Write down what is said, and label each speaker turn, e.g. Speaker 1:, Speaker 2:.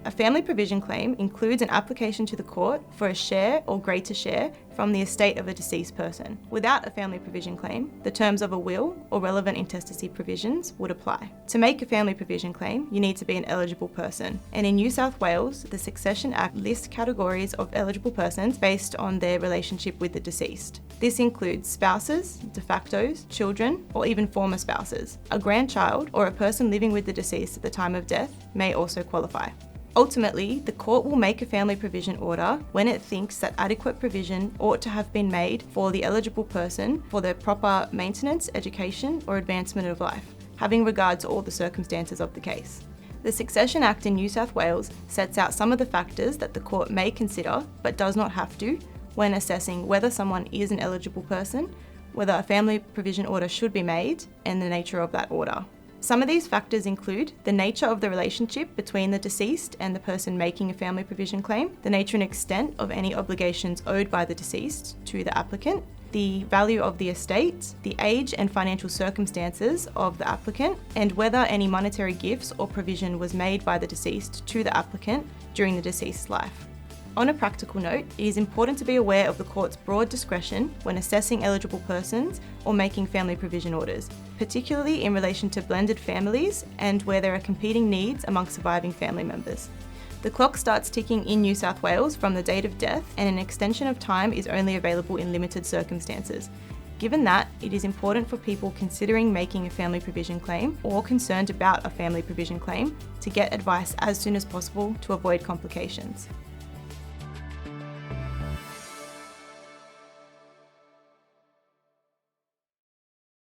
Speaker 1: A family provision claim includes an application to the court for a share or greater share from the estate of a deceased person. Without a family provision claim, the terms of a will or relevant intestacy provisions would apply. To make a family provision claim, you need to be an eligible person. And in New South Wales, the Succession Act lists categories of eligible persons based on their relationship with the deceased. This includes spouses, de factos, children, or even former spouses. A grandchild or a person living with the deceased at the time of death may also qualify. Ultimately, the court will make a family provision order when it thinks that adequate provision ought to have been made for the eligible person for their proper maintenance, education, or advancement of life, having regard to all the circumstances of the case. The Succession Act in New South Wales sets out some of the factors that the court may consider, but does not have to, when assessing whether someone is an eligible person, whether a family provision order should be made, and the nature of that order. Some of these factors include the nature of the relationship between the deceased and the person making a family provision claim, the nature and extent of any obligations owed by the deceased to the applicant, the value of the estate, the age and financial circumstances of the applicant, and whether any monetary gifts or provision was made by the deceased to the applicant during the deceased's life. On a practical note, it is important to be aware of the court's broad discretion when assessing eligible persons or making family provision orders, particularly in relation to blended families and where there are competing needs among surviving family members. The clock starts ticking in New South Wales from the date of death, and an extension of time is only available in limited circumstances. Given that, it is important for people considering making a family provision claim or concerned about a family provision claim to get advice as soon as possible to avoid complications.